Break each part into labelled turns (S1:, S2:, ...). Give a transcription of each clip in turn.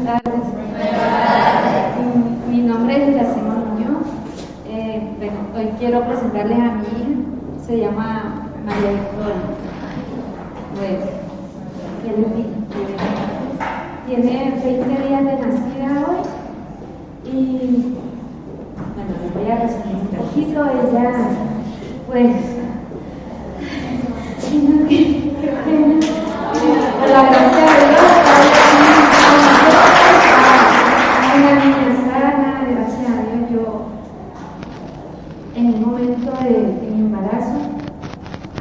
S1: tardes. Mi nombre es Iracema Muñoz. Bueno, hoy quiero presentarles a mi hija. Se llama María Victoria. Bueno, ¿qué les digo? Tiene 20 días de nacida hoy. Y bueno, les voy a resumir un poquito. Ella, pues, por la gracia de Dios, una niña sana, gracias a Dios. Yo, en un momento de mi embarazo,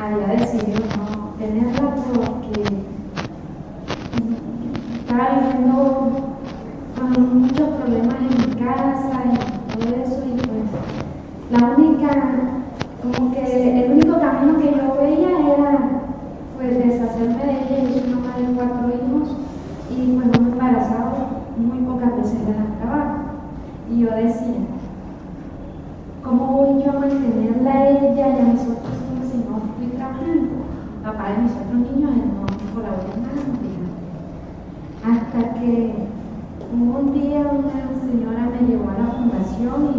S1: había decidido no tenerla porque estaba viviendo con muchos problemas en mi casa y todo eso, y pues el único camino que yo veía era pues deshacerme de ella. Yo soy mamá de 4 hijos y pues un embarazado muy pocas veces me las trabajo. Y yo decía, ¿cómo voy yo a mantenerla a ella y a mis otros hijos si no estoy trabajando? Papá de mis otros niños no colabora nada, hasta que un día una señora me llevó a la fundación y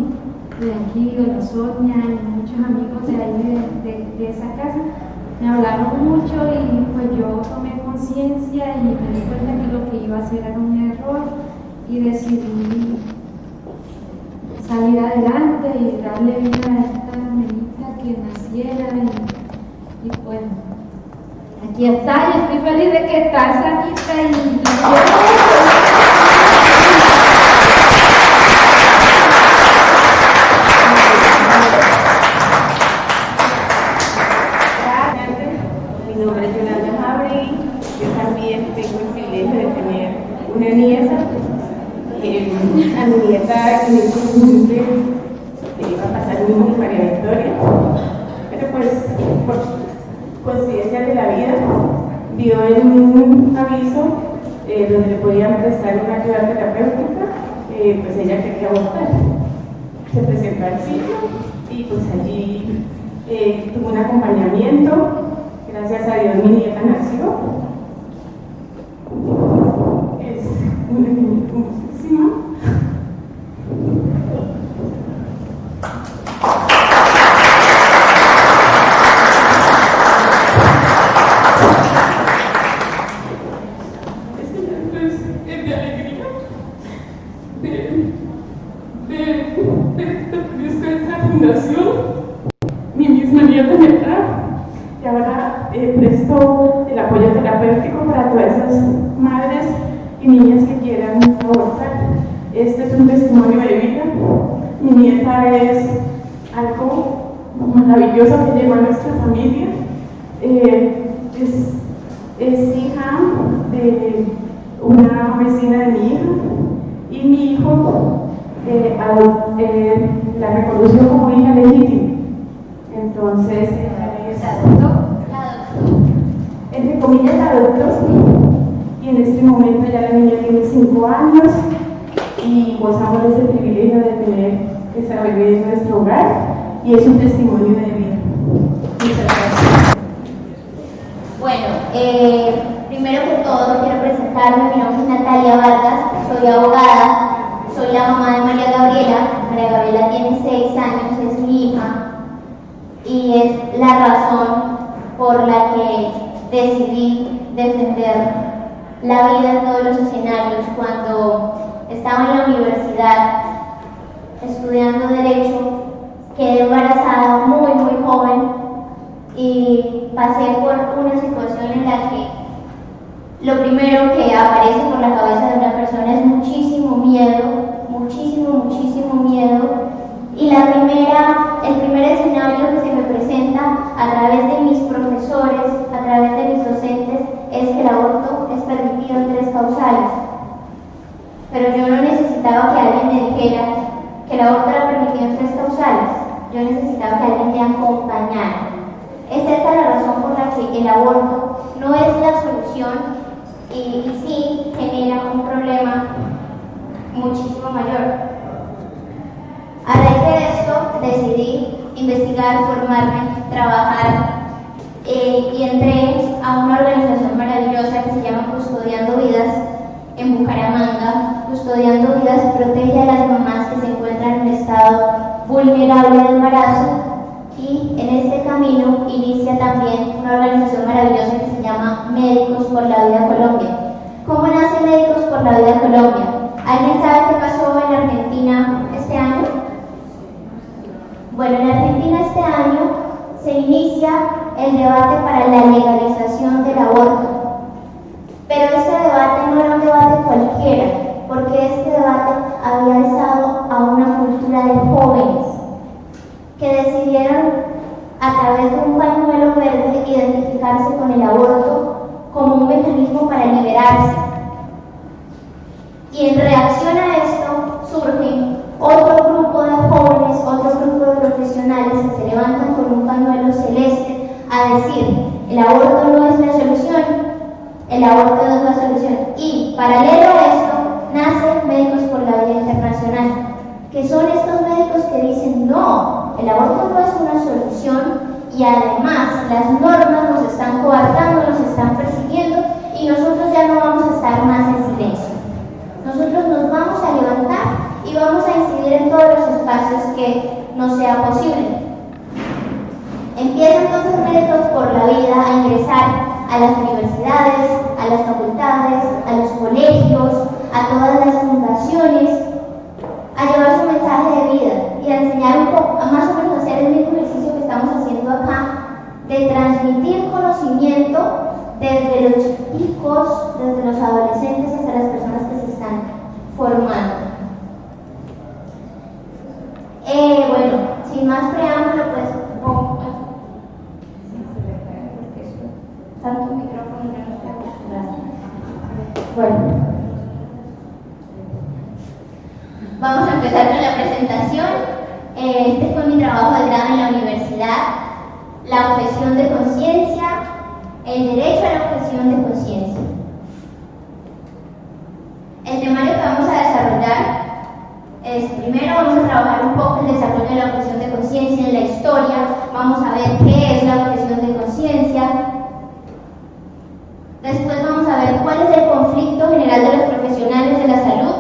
S1: de aquí, de la Sonia, y muchos amigos de ahí de esa casa me hablaron mucho, y pues yo tomé conciencia y me di cuenta que lo que iba a hacer era un error, y decidí salir adelante y darle vida a esta nenita que naciera, y bueno, aquí está, y estoy feliz de que está sanita y
S2: mi nombre es Yolanda Jabri. Yo también tengo el privilegio de tener una nieta. A mi nieta en este cumple le va a pasar lo mismo que María Victoria, pero pues por coincidencia de la vida vio en un aviso donde le podían prestar una ayuda terapéutica. Pues ella quería abortar. Se presentó al sitio y pues allí tuvo un acompañamiento. Gracias a Dios mi nieta nació. Es una niña hermosísima. Es de alegría de esta fundación. Mi misma nieta me trajo. Y ahora presto el apoyo terapéutico para todas esas madres y niñas que quieran abortar. Este es un testimonio de vida. Mi nieta es algo maravilloso que llegó a nuestra familia. Es hija de una vecina de mi hija, y mi hijo la reconoció como hija legítima. Entonces, entre comillas, la adoptó, y en este momento ya la niña tiene 5 años y gozamos de ese privilegio de tener esa bebé en nuestro hogar, y es un testimonio de vida. Muchas gracias.
S3: Bueno, primero que todo quiero presentarme. Mi nombre es Natalia Vargas, soy abogada, soy la mamá de María Gabriela. María Gabriela tiene 6 años, es mi hija, y es la razón por la que decidí defender la vida en todos los escenarios. Cuando estaba en la universidad estudiando Derecho, quedé embarazada muy joven, y pasé por una situación en la que lo primero que aparece por la cabeza de una persona es muchísimo miedo, muchísimo miedo. Y el primer escenario que se me presenta a través de mis profesores, a través de mis docentes, es que el aborto es permitido en 3 causales. Pero yo no necesitaba que alguien me dijera que el aborto era permitido en 3 causales. Yo necesitaba que alguien me acompañara. Es esta la razón por la que el aborto no es la solución, y sí genera un problema muchísimo mayor. A raíz de esto decidí investigar, formarme, trabajar, y entré a una organización maravillosa que se llama Custodiando Vidas, en Bucaramanga, custodiando vidas, protege a las mamás que se encuentran en estado vulnerable de embarazo, y en este camino inicia también una organización maravillosa que se llama Médicos por la Vida Colombia. ¿Cómo nace Médicos por la Vida Colombia? ¿Alguien sabe qué pasó en Argentina este año? Bueno, en Argentina este año se inicia el debate para la legalización del aborto. Pero este debate no era un debate cualquiera, porque este debate había alzado a una cultura de jóvenes que decidieron, a través de un pañuelo verde, identificarse con el aborto como un mecanismo para liberarse. Y en reacción a esto surge otro grupo de jóvenes, otro grupo de profesionales que se levantan con un pañuelo celeste a decir: el aborto no es la solución, el aborto no es la solución. Y paralelo a esto nace Médicos por la Vida Internacional, que son estos médicos que dicen: no, el aborto no es una solución, y además las normas nos están coartando, nos están persiguiendo, y nosotros ya no vamos a estar más en silencio. Nosotros nos vamos a levantar y vamos a incidir en todos los espacios que nos sea posible. Empieza entonces Médicos por la Vida a ingresar a las universidades, a las facultades, a los colegios, a todas las fundaciones, a llevar su mensaje de vida y a enseñar un poco, a más o menos hacer el mismo ejercicio que estamos haciendo acá, de transmitir conocimiento desde los chicos, desde los adolescentes hasta las personas que se están formando. Bueno, sin más preámbulo, pues tanto micrófono que no estoy acostumbrada. Bueno, vamos a empezar con la presentación. Este fue mi trabajo de grado en la universidad: la objeción de conciencia, el derecho a la objeción de conciencia. El temario que vamos a desarrollar es: primero vamos a trabajar un poco el desarrollo de la objeción de conciencia en la historia, vamos a ver qué es la objeción de conciencia. Después vamos a ver cuál es el conflicto general de los profesionales de la salud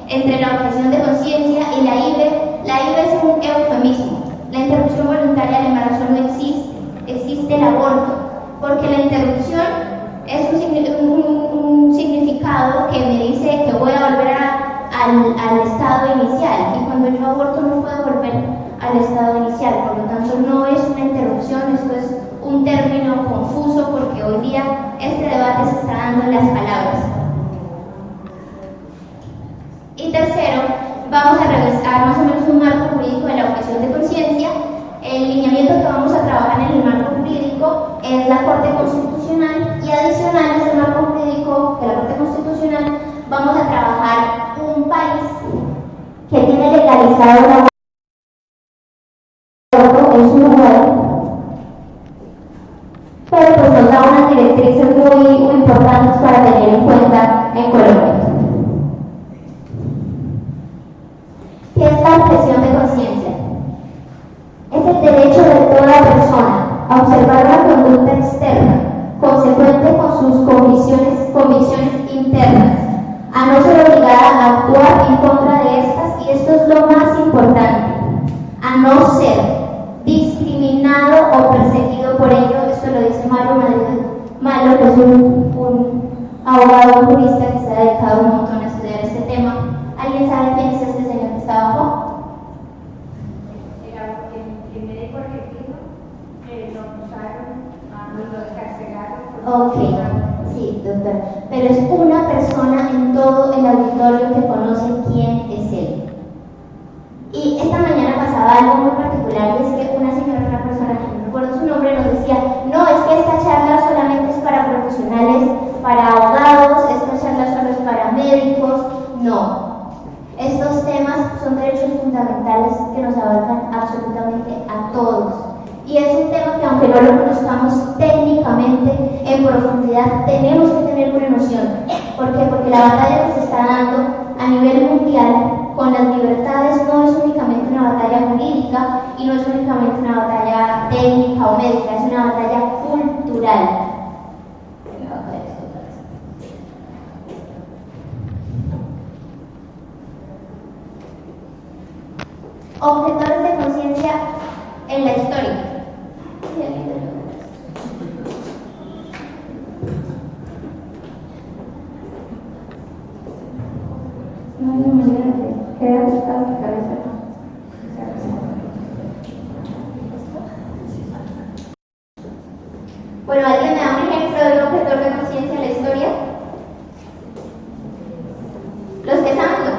S3: entre la objeción de conciencia y la IVE. La IVE es un eufemismo. La interrupción voluntaria del embarazo no existe, existe el aborto, porque la interrupción es un significado que me dice que voy a volver al estado inicial, y cuando yo aborto no puedo volver al estado inicial. Por lo tanto, no es una interrupción, esto es un término confuso, porque hoy día este debate se está dando en las palabras. Y tercero, vamos a revisar más o menos un marco jurídico de la objeción de conciencia. El lineamiento que vamos a trabajar en el marco jurídico es la Corte Constitucional, y adicional a este marco jurídico de la Corte Constitucional vamos a trabajar un país que tiene legalizado el aborto, es Uruguay, pero pues nos da unas directrices muy importantes para tener en cuenta en Colombia. ¿Qué es la objeción de conciencia? Es el derecho de toda persona a observar la conducta externa, consecuente con sus convicciones internas, a no ser obligada a actuar en contra de estas, y esto es lo más importante, a no ser discriminado o perseguido por ello. Esto lo dice Mario Malo, que es un abogado, un jurista que se ha dedicado un montón a estudiar este tema. ¿Alguien sabe quién es este señor que está abajo?
S1: Era el médico argentino que lo acusaron y lo encarcelaron.
S3: Ok, sí, doctora. Pero es una persona en todo el auditorio que conoce quién es él. Y esta mañana pasaba algo muy particular, y es que una señora, una persona que no recuerdo su nombre, nos decía: no, es que esta charla solamente es para profesionales, para abogados, esta charla solo es para médicos. No. Estos temas son derechos fundamentales que nos abarcan absolutamente a todos. Y es un tema que, aunque no lo conozcamos técnicamente en profundidad, tenemos que tener una noción. ¿Por qué? Porque la batalla que se está dando a nivel mundial con las libertades no es únicamente una batalla jurídica, y no es únicamente una batalla técnica o médica, es una batalla cultural. Objetores de conciencia en la historia. No hay manera de quedar ajustado en la cabeza. Bueno, ¿alguien me da un ejemplo de un objetor de conciencia en la historia? Los que saben, no.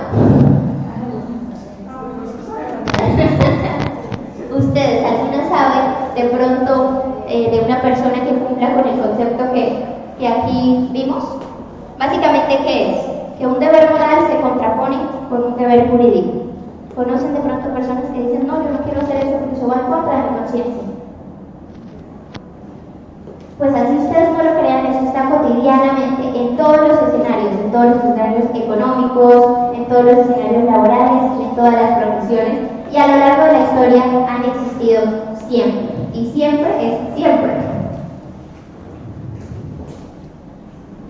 S3: Ustedes, ¿alguna sabe de pronto de una persona que cumpla con el concepto que aquí vimos? Básicamente, ¿qué es? Que un deber moral se contrapone con un deber jurídico. ¿Conocen de pronto personas que dicen, no, yo no quiero hacer eso porque eso va en contra de mi conciencia? Pues así ustedes no lo crean, eso está cotidianamente en todos los escenarios económicos, en todos los escenarios laborales, en todas las profesiones, y a lo largo de la historia han existido siempre, y siempre es siempre.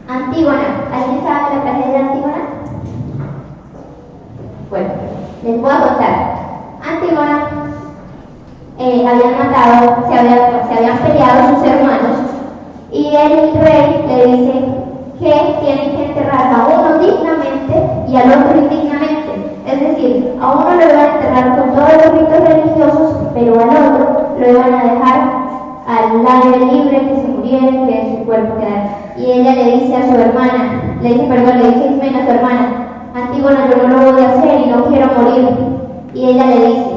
S3: Antígona, ¿alguien sabe la tragedia de Antígona? Bueno, les voy a contar. Antígona habían matado, se habían peleado sus hermanos, y el rey le dice que tienen que enterrar a uno dignamente y al otro indignamente. Es decir, a uno lo iban a enterrar con todos los ritos religiosos, pero al otro lo iban a dejar al aire libre, que se muriera, que su cuerpo quedara. Y ella le dice a su hermana, le dice Ismena a su hermana, Antígona, yo no lo voy a hacer y no quiero morir. Y ella le dice,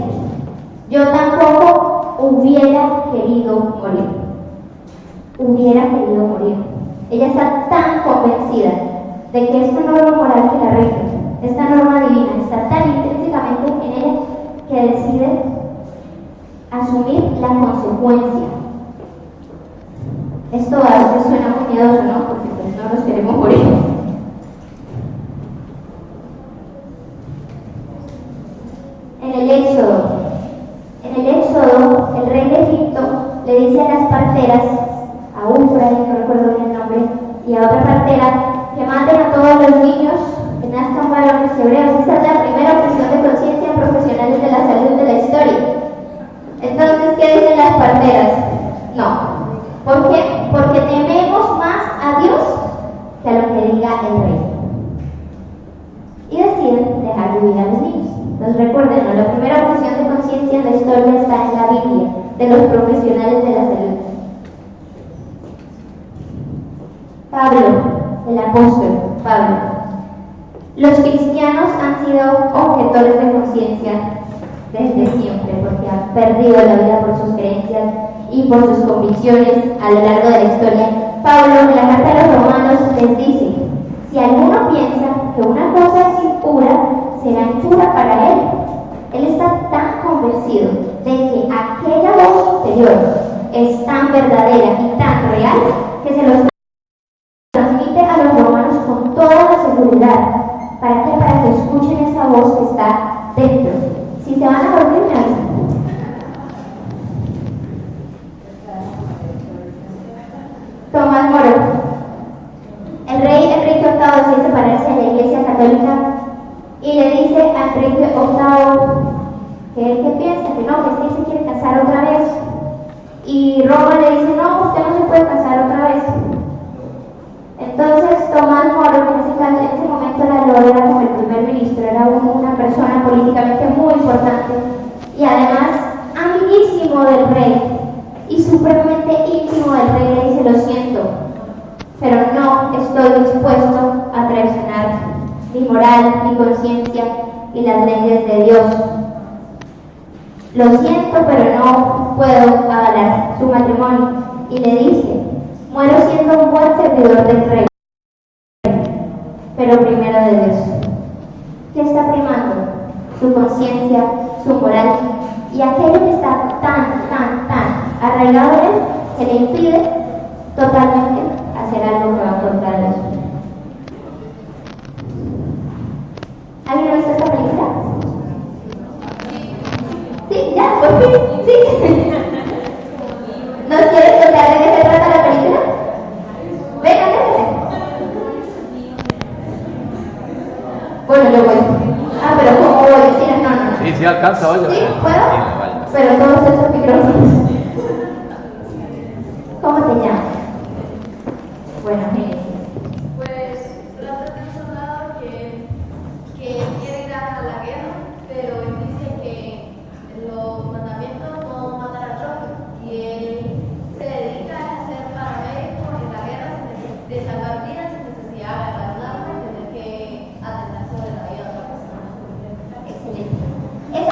S3: yo tampoco hubiera querido morir. Hubiera querido morir. Ella está tan convencida de que esta norma moral que la rige, esta norma divina, está tan intrínsecamente en ella que decide asumir la consecuencia. Esto a veces suena muy miedoso, ¿no? Porque pues no nos queremos morir. En el Éxodo, el rey de Egipto le dice a las parteras, a Ufra, no recuerdo bien el nombre, y a otra partera, que maten a todos los niños que nazcan varones hebreos. Esa es la primera objeción de conciencia en profesionales de la salud de la historia. Entonces, ¿qué dicen las parteras? No. ¿Por qué? Porque tememos más a Dios que a lo que diga el rey. Y deciden dejar vivir a los niños. Entonces recuerden, ¿no? La primera objeción de conciencia en la historia está en la Biblia, de los profesionales de la salud. Pablo, el apóstol Pablo. Los cristianos han sido objetores de conciencia desde siempre, porque han perdido la vida por sus creencias y por sus convicciones a lo largo de la historia. Pablo, en la carta a los romanos, les dice, si alguno piensa que una cosa es impura, será impura para él. Él está tan convencido de que aquella voz interior es tan verdadera y tan real que se los transmite a los romanos con toda la seguridad. ¿Para qué? Para que escuchen esa voz que está dentro. Si se van a dormir, me avisan. Tomás Moro. El rey Enrique VIII decide separarse de la Iglesia Católica y le dice a Enrique VIII que él piensa que no, que sí se quiere casar otra vez. Y Roma le dice, no, usted no se puede casar otra vez. Entonces Tomás Moro, en ese momento lo era como el primer ministro, era una persona políticamente muy importante y además amiguísimo del rey y supremamente íntimo del rey, le dice, lo siento, pero no estoy dispuesto a traicionar mi moral, mi conciencia y las leyes de Dios. Lo siento, pero no puedo avalar su matrimonio. Y le dice, muero siendo un buen servidor del rey, pero primero de Dios. ¿Qué está primando? Su conciencia, su moral y aquello que está tan arraigado en él que le impide totalmente hacer algo que va a contra Dios. ¿Alguien ha visto esta película? Sí, ya, por fin, sí. ¿Nos quieres contar de qué se trata la película? Venga, déjate. Bueno, yo voy. Ah, pero ¿cómo voy? Sí, no.
S4: Sí. Si alcanza, vaya.
S3: ¿Sí? ¿Puedo?
S4: Vaya.
S3: Pero todos estos micrófonos. ¿Cómo te llamas? Bueno,
S5: Pues trata de un soldado que quiere ir a la guerra, pero él dice que los mandamientos no matar al prójimo y él se dedica a ser paramédico en la guerra de salvar vidas sin necesidad de agarrar un arma y tener que atentar sobre la vida de otra persona.
S3: excelente. Esa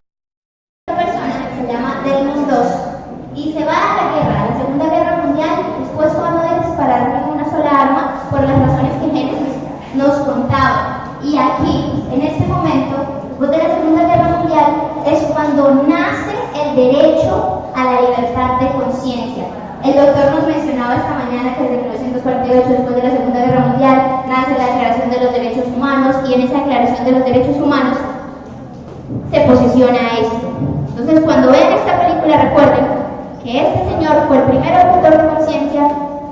S3: persona se llama Desmond Doss y se va a la guerra, a la Segunda Guerra Mundial, dispuesto a no disparar ninguna sola arma por las razones que Génesis nos contaba. Y aquí, en este momento, después de la Segunda Guerra Mundial, es cuando nace el derecho a la libertad de conciencia. El doctor nos mencionaba esta mañana que desde 1948, después de la Segunda Guerra Mundial, nace la Declaración de los Derechos Humanos y en esa Declaración de los Derechos Humanos se posiciona esto. Entonces, cuando vean esta película, recuerden que este señor fue el primer objetor de conciencia,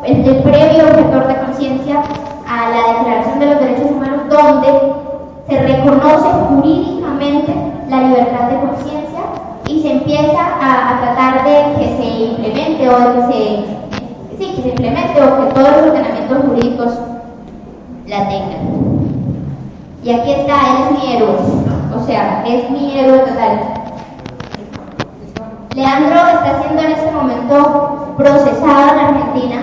S3: el previo objetor de conciencia a la Declaración de los Derechos Humanos, donde se reconoce jurídicamente la libertad de conciencia y se empieza a tratar de que se implemente o de que se implemente o que todos los ordenamientos jurídicos la tengan. Y aquí está, él es mi héroe, o sea, es mi héroe total. Leandro está siendo en este momento procesado en Argentina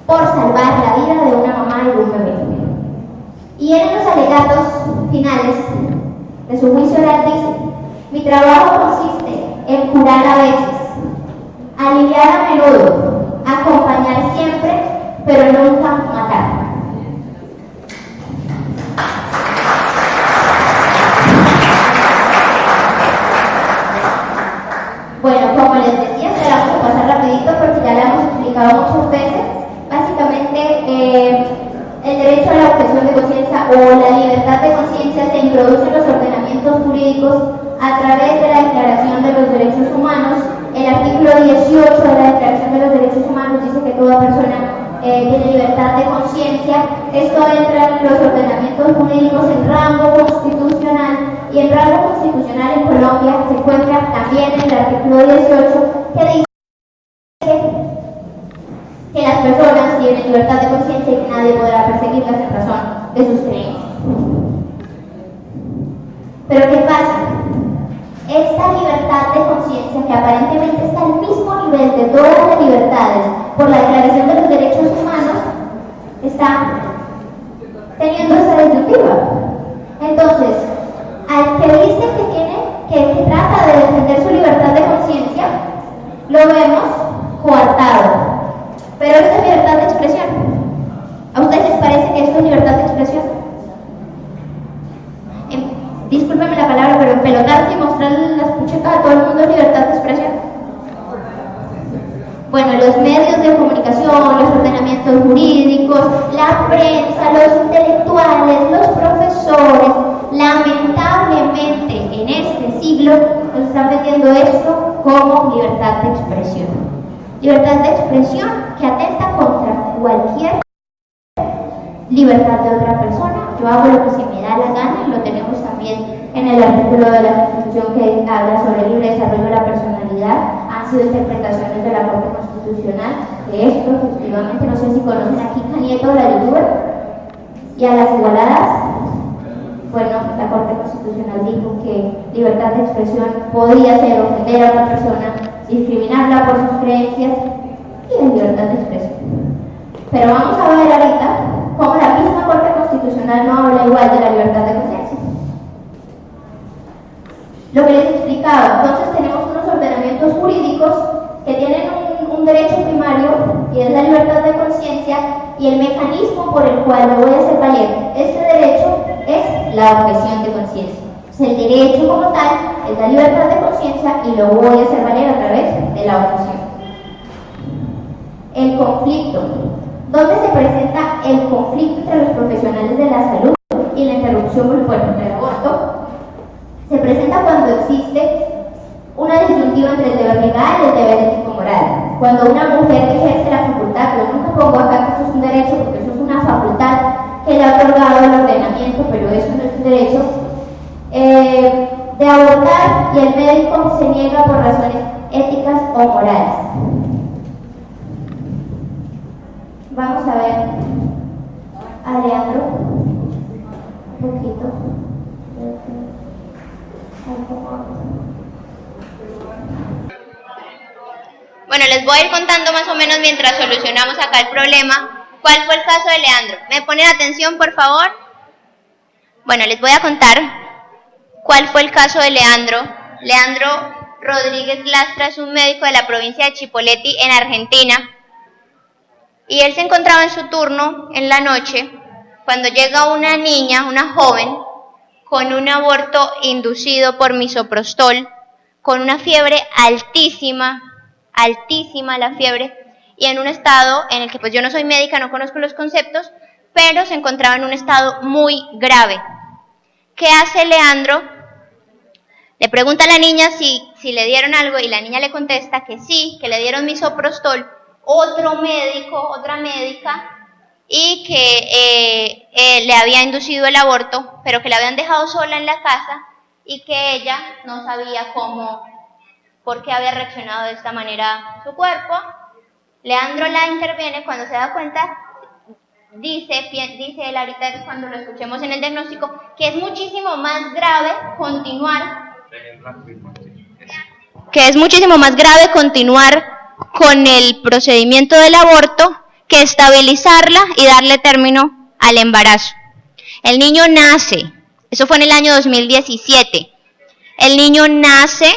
S3: por salvar la vida de una mamá y de un bebé. Y él en los alegatos finales de su juicio oral dice: mi trabajo consiste en curar a veces, aliviar a menudo, acompañar siempre, pero nunca matar. Bueno, como les decía, se la vamos a pasar rapidito porque ya la hemos explicado muchas veces. Básicamente, el derecho a la objeción de conciencia o la libertad de conciencia se introduce en los ordenamientos jurídicos a través de la Declaración de los Derechos Humanos. El artículo 18 de la Declaración de los Derechos Humanos dice que toda persona tiene libertad de conciencia. Esto entra en los ordenamientos jurídicos en rango constitucional, y el rango constitucional en Colombia se encuentra también en el artículo 18, que dice que las personas tienen libertad de conciencia y que nadie podrá perseguirlas en razón de sus creencias. Pero ¿qué pasa? Esta libertad de conciencia, que aparentemente está al mismo nivel de todas las libertades por la Declaración de los Derechos Humanos, está teniendo esa disyuntiva. Entonces, al que dice que trata de defender su libertad de conciencia, lo vemos coartado. Pero esto es libertad de expresión. ¿A ustedes les parece que esto es libertad de expresión? Discúlpenme la palabra, pero empelotarse y mostrarle las puchetas a todo el mundo es libertad de expresión. Bueno, los medios de comunicación, los ordenamientos jurídicos, la prensa, los intelectuales, los profesores, lamentablemente en este siglo nos están vendiendo esto como libertad de expresión. Libertad de expresión que atenta contra cualquier libertad de otra persona. Yo hago lo que se me da la gana, y lo tenemos también en el artículo de la Constitución que habla sobre el libre desarrollo de la personalidad. Han sido interpretaciones de la Corte Constitucional de esto. Efectivamente, no sé si conocen a Kika Nieto, la youtuber, y a las igualadas. Bueno, la Corte Constitucional dijo que libertad de expresión podía ser ofender a una persona, discriminarla por sus creencias, y es libertad de expresión. Pero vamos a ver ahorita cómo la misma Corte Constitucional no habla igual de la libertad de conciencia. Lo que les explicaba, entonces tenemos unos ordenamientos jurídicos que tienen un derecho primario, y es la libertad de conciencia, y el mecanismo por el cual lo voy a hacer valer este derecho es la objeción de conciencia. El derecho como tal es la libertad de conciencia y lo voy a hacer valer a través de la objeción. El conflicto. ¿Dónde se presenta el conflicto entre los profesionales de la salud y la interrupción voluntaria del aborto? Se presenta cuando existe una disyuntiva entre el deber legal y el deber ético-moral. Cuando una mujer ejerce la facultad, yo nunca pongo acá que eso es un derecho, porque eso es una facultad que le ha otorgado el ordenamiento, pero eso no es un derecho, de abortar y el médico se niega por razones éticas o morales. Vamos a ver a Leandro un poquito.
S4: Bueno, les voy a ir contando más o menos mientras solucionamos acá el problema. ¿Cuál fue el caso de Leandro? ¿Me ponen atención, por favor? Bueno, les voy a contar cuál fue el caso de Leandro. Leandro Rodríguez Lastra es un médico de la provincia de Chipoleti, en Argentina. Y él se encontraba en su turno en la noche cuando llega una niña, una joven, con un aborto inducido por misoprostol, con una fiebre altísima, altísima la fiebre, y en un estado en el que pues yo no soy médica, no conozco los conceptos, pero se encontraba en un estado muy grave. ¿Qué hace Leandro? Le pregunta a la niña si le dieron algo y la niña le contesta que sí, que le dieron misoprostol, otro médico, otra médica, y que le había inducido el aborto, pero que la habían dejado sola en la casa y que ella no sabía por qué había reaccionado de esta manera su cuerpo. Leandro la interviene cuando se da cuenta, dice él ahorita cuando lo escuchemos en el diagnóstico, que es muchísimo más grave continuar con el procedimiento del aborto que estabilizarla y darle término al embarazo. El niño nace, eso fue en el año 2017, el niño nace,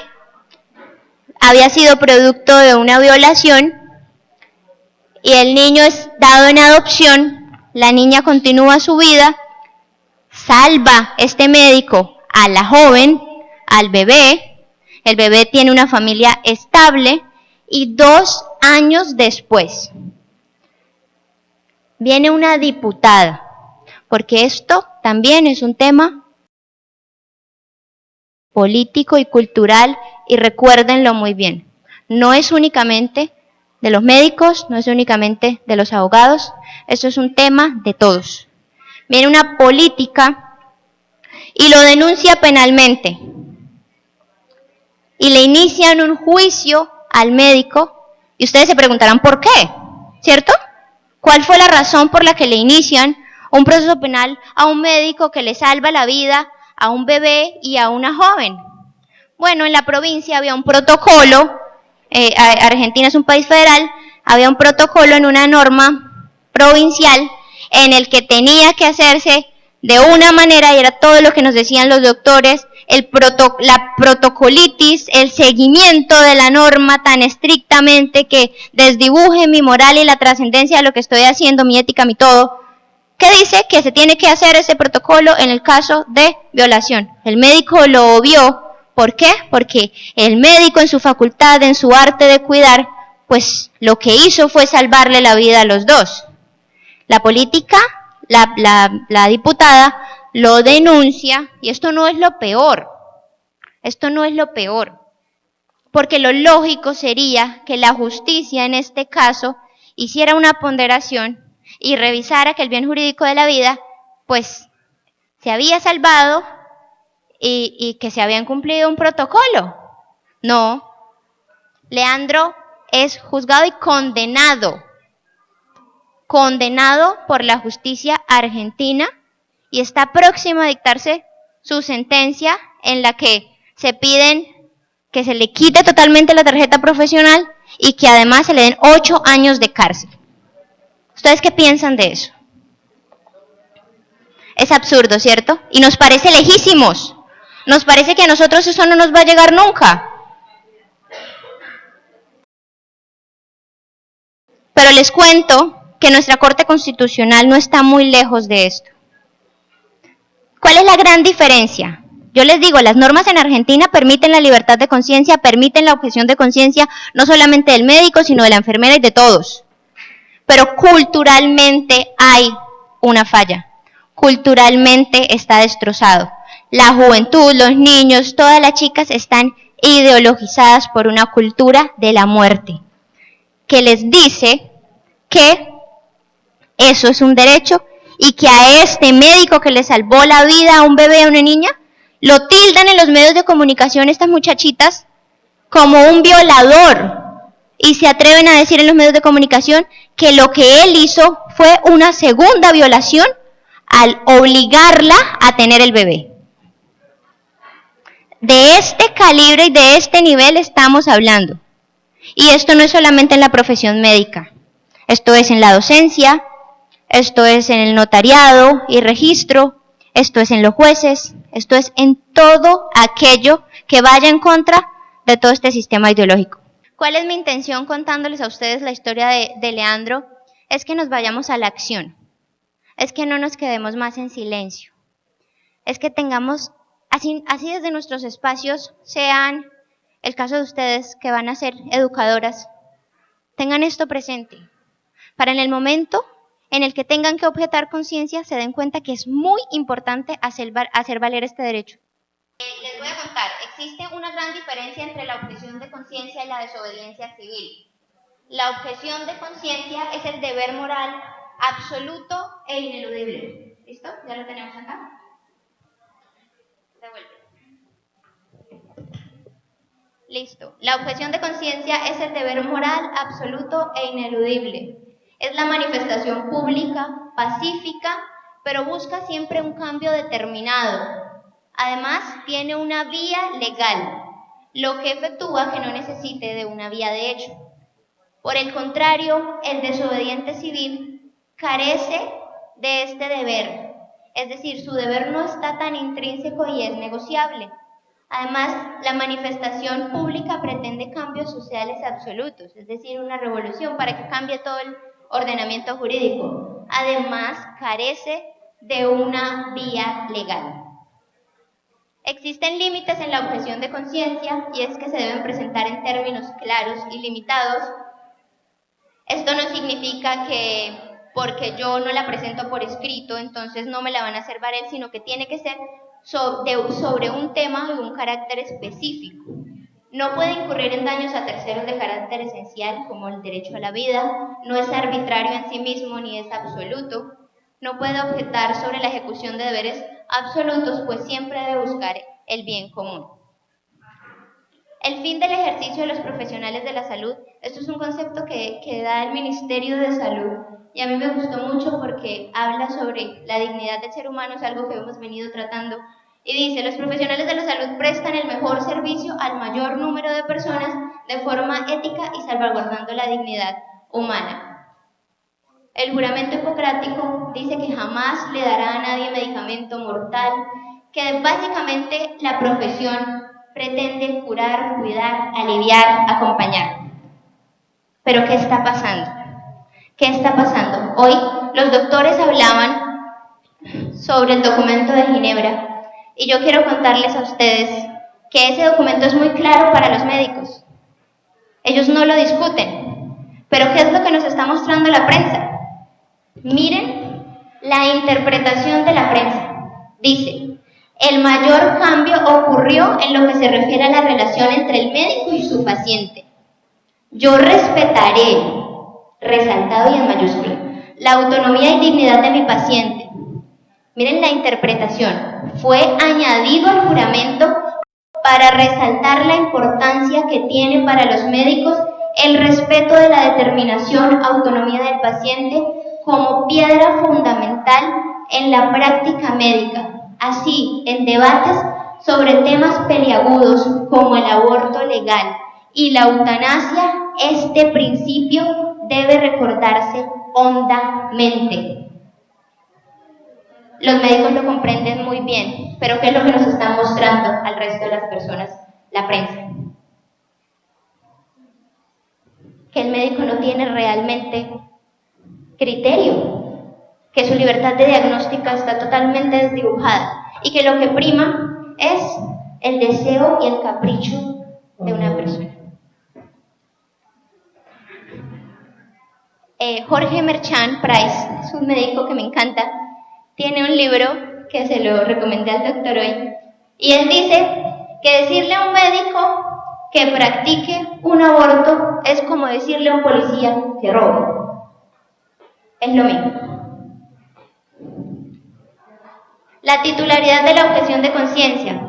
S4: había sido producto de una violación y el niño es dado en adopción, la niña continúa su vida, salva este médico a la joven, al bebé, el bebé tiene una familia estable y 2 años después viene una diputada, porque esto también es un tema político y cultural, y recuérdenlo muy bien, no es únicamente de los médicos, no es únicamente de los abogados, esto es un tema de todos. Viene una política y lo denuncia penalmente, y le inician un juicio al médico, y ustedes se preguntarán ¿por qué? ¿Cierto? ¿Cuál fue la razón por la que le inician un proceso penal a un médico que le salva la vida a un bebé y a una joven? Bueno, en la provincia había un protocolo, Argentina es un país federal, había un protocolo en una norma provincial en el que tenía que hacerse de una manera, y era todo lo que nos decían los doctores, la protocolitis, el seguimiento de la norma tan estrictamente que desdibuje mi moral y la trascendencia de lo que estoy haciendo, mi ética, mi todo, que dice que se tiene que hacer ese protocolo en el caso de violación. El médico lo obvió. ¿Por qué? Porque el médico en su facultad, en su arte de cuidar, pues lo que hizo fue salvarle la vida a los dos. La política, la diputada, lo denuncia, y esto no es lo peor, porque lo lógico sería que la justicia en este caso hiciera una ponderación y revisara que el bien jurídico de la vida, pues, se había salvado y que se habían cumplido un protocolo. No, Leandro es juzgado y condenado por la justicia argentina, y está próximo a dictarse su sentencia en la que se piden que se le quite totalmente la tarjeta profesional y que además se le den 8 años de cárcel. ¿Ustedes qué piensan de eso? Es absurdo, ¿cierto? Y nos parece lejísimos. Nos parece que a nosotros eso no nos va a llegar nunca. Pero les cuento que nuestra Corte Constitucional no está muy lejos de esto. ¿Cuál es la gran diferencia? Yo les digo, las normas en Argentina permiten la libertad de conciencia, permiten la objeción de conciencia, no solamente del médico, sino de la enfermera y de todos. Pero culturalmente hay una falla. Culturalmente está destrozado. La juventud, los niños, todas las chicas están ideologizadas por una cultura de la muerte, que les dice que eso es un derecho y que a este médico que le salvó la vida a un bebé, a una niña, Lo tildan en los medios de comunicación estas muchachitas como un violador y se atreven a decir en los medios de comunicación que lo que él hizo fue una segunda violación al obligarla a tener el bebé. De este calibre y de este nivel estamos hablando. Y esto no es solamente en la profesión médica, esto es en la docencia, esto es en el notariado y registro, esto es en los jueces, esto es en todo aquello que vaya en contra de todo este sistema ideológico. ¿Cuál es mi intención contándoles a ustedes la historia de Leandro? Es que nos vayamos a la acción, es que no nos quedemos más en silencio, es que tengamos, así desde nuestros espacios, sean el caso de ustedes que van a ser educadoras, tengan esto presente, para en el momento en el que tengan que objetar conciencia se den cuenta que es muy importante hacer valer este derecho. Les voy a contar, existe una gran diferencia entre la objeción de conciencia y la desobediencia civil. La objeción de conciencia es el deber moral absoluto e ineludible. ¿Listo? ¿Ya lo tenemos acá? Devuelve. Listo. La objeción de conciencia es el deber moral absoluto e ineludible. Es la manifestación pública, pacífica, pero busca siempre un cambio determinado. Además, tiene una vía legal, lo que efectúa que no necesite de una vía de hecho. Por el contrario, el desobediente civil carece de este deber, es decir, su deber no está tan intrínseco y es negociable. Además, la manifestación pública pretende cambios sociales absolutos, es decir, una revolución para que cambie todo el ordenamiento jurídico. Además, carece de una vía legal. Existen límites en la objeción de conciencia y es que se deben presentar en términos claros y limitados. Esto no significa que porque yo no la presento por escrito, entonces no me la van a hacer valer, sino que tiene que ser sobre un tema de un carácter específico. No puede incurrir en daños a terceros de carácter esencial, como el derecho a la vida, no es arbitrario en sí mismo ni es absoluto, no puede objetar sobre la ejecución de deberes absolutos, pues siempre debe buscar el bien común. El fin del ejercicio de los profesionales de la salud, esto es un concepto que da el Ministerio de Salud y a mí me gustó mucho porque habla sobre la dignidad del ser humano, es algo que hemos venido tratando, y dice, los profesionales de la salud prestan el mejor servicio al mayor número de personas de forma ética y salvaguardando la dignidad humana. El juramento hipocrático dice que jamás le dará a nadie medicamento mortal, que básicamente la profesión pretende curar, cuidar, aliviar, acompañar. Pero ¿qué está pasando? ¿Qué está pasando? Hoy los doctores hablaban sobre el documento de Ginebra y yo quiero contarles a ustedes que ese documento es muy claro para los médicos. Ellos no lo discuten. Pero ¿qué es lo que nos está mostrando la prensa? Miren la interpretación de la prensa. Dice, el mayor cambio ocurrió en lo que se refiere a la relación entre el médico y su paciente. Yo respetaré, resaltado y en mayúscula, la autonomía y dignidad de mi paciente. Miren la interpretación. Fue añadido al juramento para resaltar la importancia que tiene para los médicos el respeto de la determinación, autonomía del paciente como piedra fundamental en la práctica médica. Así, en debates sobre temas peliagudos como el aborto legal y la eutanasia, este principio debe recordarse hondamente. Los médicos lo comprenden muy bien, pero ¿qué es lo que nos está mostrando al resto de las personas? La prensa. Que el médico no tiene realmente criterio, que su libertad de diagnóstica está totalmente desdibujada y que lo que prima es el deseo y el capricho de una persona. Jorge Merchant Price, es un médico que me encanta, tiene un libro que se lo recomendé al doctor hoy, y él dice que decirle a un médico que practique un aborto es como decirle a un policía que robe. Es lo mismo. La titularidad de la objeción de conciencia.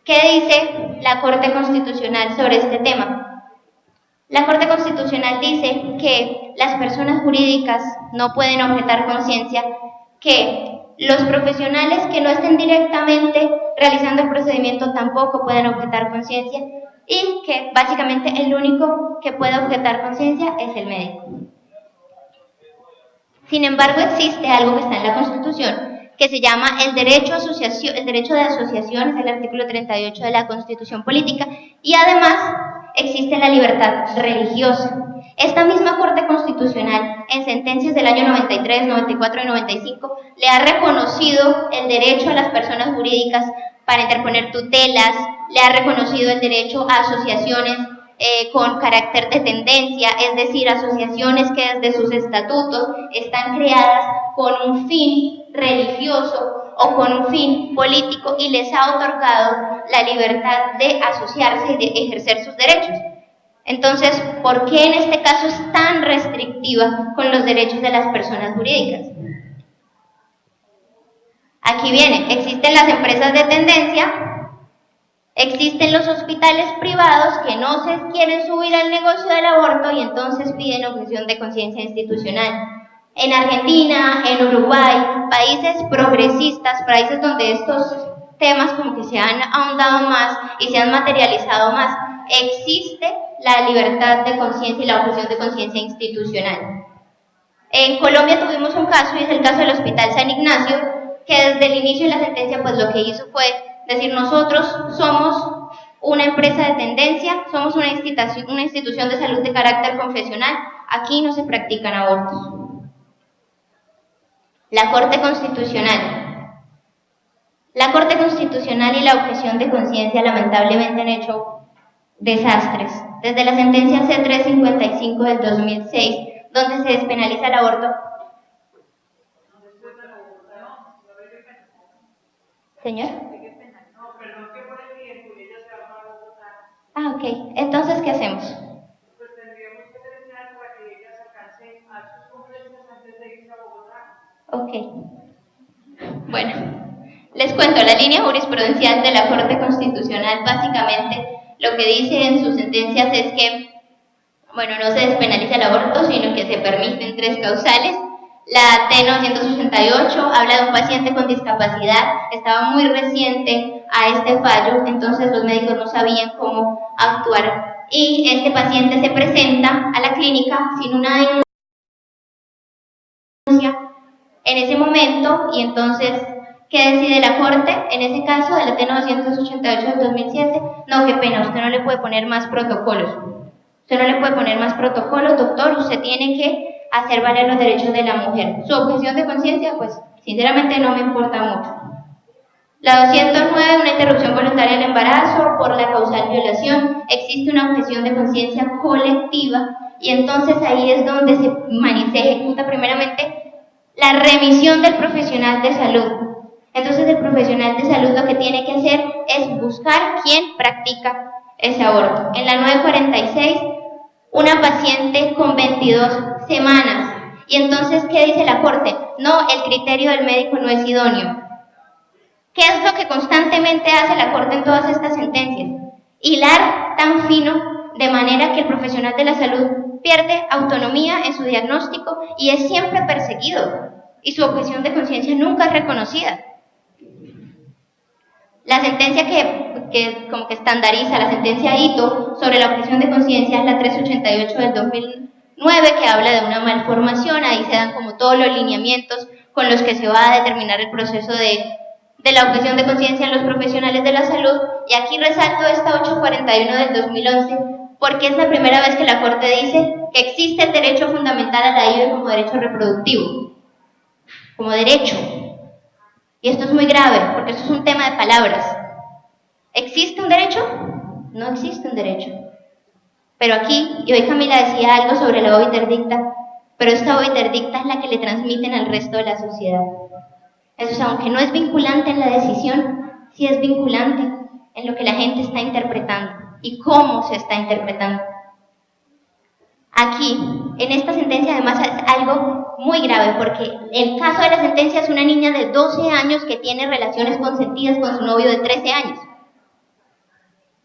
S4: ¿Qué dice la Corte Constitucional sobre este tema? La Corte Constitucional dice que las personas jurídicas no pueden objetar conciencia, que los profesionales que no estén directamente realizando el procedimiento tampoco pueden objetar conciencia y que básicamente el único que puede objetar conciencia es el médico. Sin embargo, existe algo que está en la Constitución que se llama el derecho de asociación, es el artículo 38 de la Constitución Política, y además existe la libertad religiosa. Esta misma Corte Constitucional, en sentencias del año 93, 94 y 95, le ha reconocido el derecho a las personas jurídicas para interponer tutelas, le ha reconocido el derecho a asociaciones con carácter de tendencia, es decir, asociaciones que desde sus estatutos están creadas con un fin religioso o con un fin político y les ha otorgado la libertad de asociarse y de ejercer sus derechos. Entonces, ¿por qué en este caso es tan restrictiva con los derechos de las personas jurídicas? Aquí viene, existen las empresas de tendencia, existen los hospitales privados que no se quieren subir al negocio del aborto y entonces piden objeción de conciencia institucional. En Argentina, en Uruguay, países progresistas, países donde estos temas como que se han ahondado más y se han materializado más, existe la libertad de conciencia y la objeción de conciencia institucional. En Colombia tuvimos un caso, y es el caso del Hospital San Ignacio, que desde el inicio de la sentencia pues lo que hizo fue decir: nosotros somos una empresa de tendencia, somos una institución de salud de carácter confesional, aquí no se practican abortos. La Corte Constitucional. La Corte Constitucional y la objeción de conciencia lamentablemente han hecho desastres. Desde la sentencia C355 del 2006, donde se despenaliza el aborto. ¿Señor? Ah, ok. Entonces, ¿qué hacemos?
S6: Pues tendríamos que terminar para que ellas alcancen a sus conferencias antes de irse a Bogotá.
S4: Ok. Bueno, les cuento, la línea jurisprudencial de la Corte Constitucional básicamente lo que dice en sus sentencias es que, bueno, no se despenaliza el aborto, sino que se permiten 3 causales. La T968 habla de un paciente con discapacidad, estaba muy reciente a este fallo, entonces los médicos no sabían cómo actuar y este paciente se presenta a la clínica sin una denuncia en ese momento y entonces, ¿qué decide la Corte? En ese caso de la T988 del 2007, no, qué pena, usted no le puede poner más protocolos. Usted no le puede poner más protocolos, doctor, usted tiene que hacer valer los derechos de la mujer. Su objeción de conciencia, pues, sinceramente no me importa mucho. La 209, una interrupción voluntaria del embarazo por la causal violación. Existe una objeción de conciencia colectiva y entonces ahí es donde se ejecuta primeramente la remisión del profesional de salud. Entonces el profesional de salud lo que tiene que hacer es buscar quién practica ese aborto. En la 946, una paciente con 22 semanas. Y entonces, ¿qué dice la Corte? No, el criterio del médico no es idóneo. ¿Qué es lo que constantemente hace la Corte en todas estas sentencias? Hilar tan fino de manera que el profesional de la salud pierde autonomía en su diagnóstico y es siempre perseguido. Y su objeción de conciencia nunca es reconocida. La sentencia que como que estandariza, la sentencia Ito sobre la objeción de conciencia es la 388 del 2009, que habla de una malformación. Ahí se dan como todos los lineamientos con los que se va a determinar el proceso de la objeción de conciencia en los profesionales de la salud. Y aquí resalto esta 841 del 2011, porque es la primera vez que la Corte dice que existe el derecho fundamental a la vida como derecho reproductivo, como derecho. Y esto es muy grave, porque esto es un tema de palabras. ¿Existe un derecho? No existe un derecho. Pero aquí, y hoy Camila decía algo sobre la obiter dicta, pero esta obiter dicta es la que le transmiten al resto de la sociedad. Entonces, aunque no es vinculante en la decisión, sí es vinculante en lo que la gente está interpretando y cómo se está interpretando. Aquí, en esta sentencia, además es algo muy grave, porque el caso de la sentencia es una niña de 12 años que tiene relaciones consentidas con su novio de 13 años.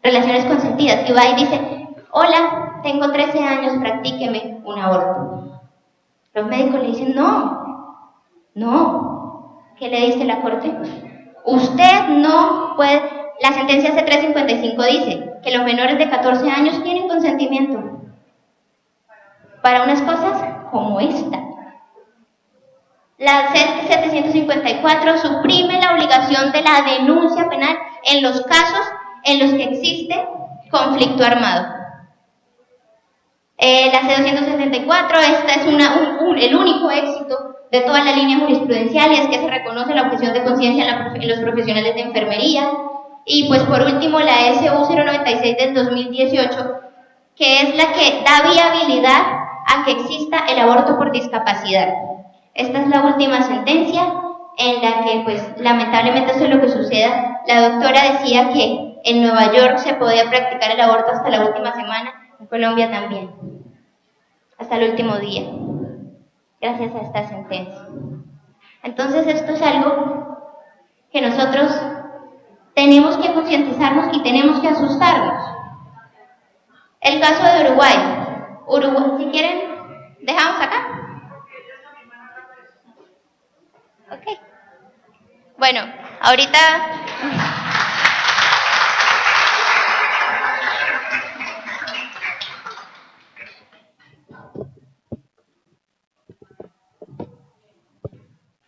S4: relaciones consentidas, y va y dice, hola, tengo 13 años, practíqueme un aborto. Los médicos le dicen, no. ¿Qué le dice la corte? Usted no puede, la sentencia C355 dice que los menores de 14 años tienen consentimiento para unas cosas como esta. La C754 suprime la obligación de la denuncia penal en los casos en los que existe conflicto armado. La C274, esta es el único éxito de toda la línea jurisprudencial, y es que se reconoce la objeción de conciencia en los profesionales de enfermería. Y pues por último la SU 096 del 2018, que es la que da viabilidad a que exista el aborto por discapacidad. Esta es la última sentencia en la que, pues, lamentablemente eso es lo que sucede. La doctora decía que en Nueva York se podía practicar el aborto hasta la última semana, en Colombia también, hasta el último día, gracias a esta sentencia. Entonces esto es algo que nosotros tenemos que concientizarnos y tenemos que asustarnos. El caso de Uruguay, si quieren, dejamos acá. Ok. Bueno, ahorita